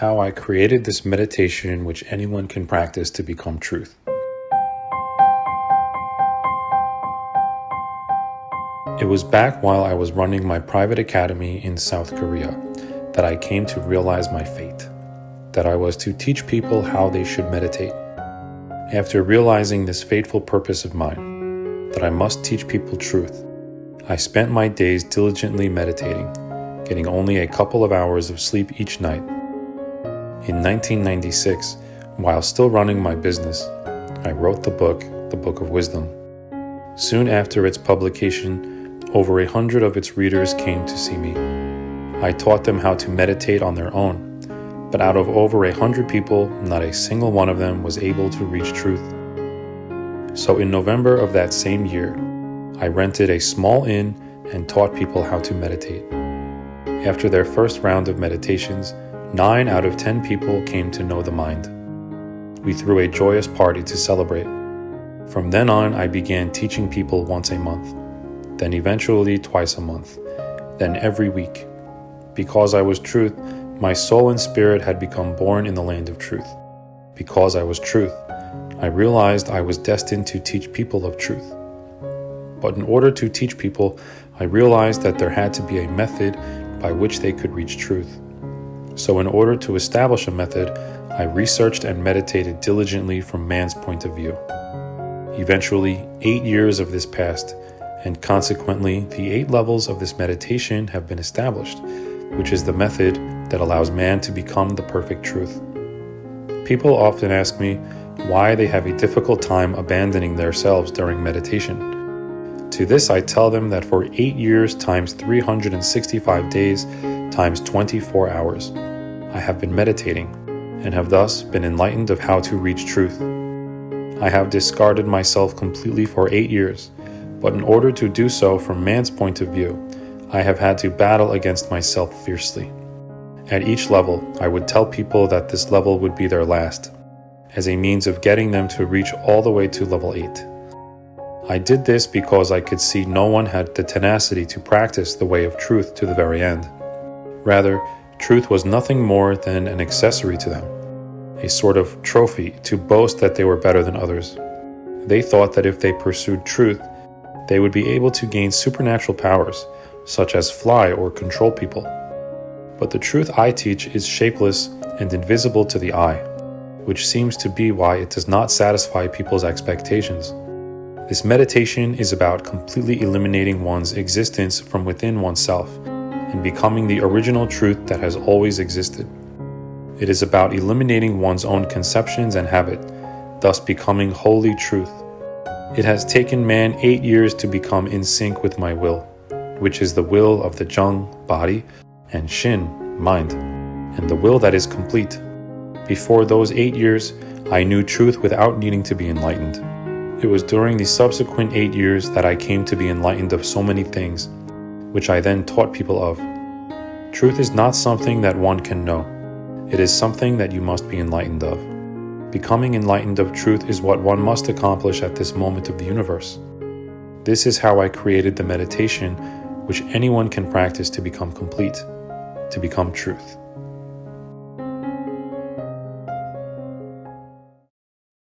how I created this meditation which anyone can practice to become truth. It was back while I was running my private academy in South Korea that I came to realize my fate, that I was to teach people how they should meditate. After realizing this fateful purpose of mine, that I must teach people truth, I spent my days diligently meditating, getting only a couple of hours of sleep each night. In 1996, while still running my business, I wrote the Book of Wisdom. Soon after its publication, over 100 of its readers came to see me. I taught them how to meditate on their own, but out of over 100 people, not a single one of them was able to reach truth. So in November of that same year, I rented a small inn and taught people how to meditate. After their first round of meditations, 9 out of 10 people came to know the mind. We threw a joyous party to celebrate. From then on, I began teaching people once a month, then eventually twice a month, then every week. Because I was truth, my soul and spirit had become born in the land of truth. Because I was truth, I realized I was destined to teach people of truth. But in order to teach people, I realized that there had to be a method by which they could reach truth. So in order to establish a method, I researched and meditated diligently from man's point of view. Eventually, 8 years of this passed, and consequently, the 8 levels of this meditation have been established, which is the method that allows man to become the perfect truth. People often ask me why they have a difficult time abandoning their selves during meditation. To this, I tell them that for 8 years times 365 days times 24 hours, I have been meditating and have thus been enlightened of how to reach truth. I have discarded myself completely for 8 years, but in order to do so from man's point of view, I have had to battle against myself fiercely. At each level, I would tell people that this level would be their last, as a means of getting them to reach all the way to level 8. I did this because I could see no one had the tenacity to practice the way of truth to the very end. Rather, truth was nothing more than an accessory to them, a sort of trophy to boast that they were better than others. They thought that if they pursued truth, they would be able to gain supernatural powers, such as fly or control people. But the truth I teach is shapeless and invisible to the eye, which seems to be why it does not satisfy people's expectations. This meditation is about completely eliminating one's existence from within oneself and becoming the original truth that has always existed. It is about eliminating one's own conceptions and habit, thus becoming wholly truth. It has taken man 8 years to become in sync with my will, which is the will of the Jung, body, and Shin, mind, and the will that is complete. Before those 8 years, I knew truth without needing to be enlightened. It was during the subsequent 8 years that I came to be enlightened of so many things, which I then taught people of. Truth is not something that one can know. It is something that you must be enlightened of. Becoming enlightened of truth is what one must accomplish at this moment of the universe. This is how I created the meditation which anyone can practice to become complete, to become truth.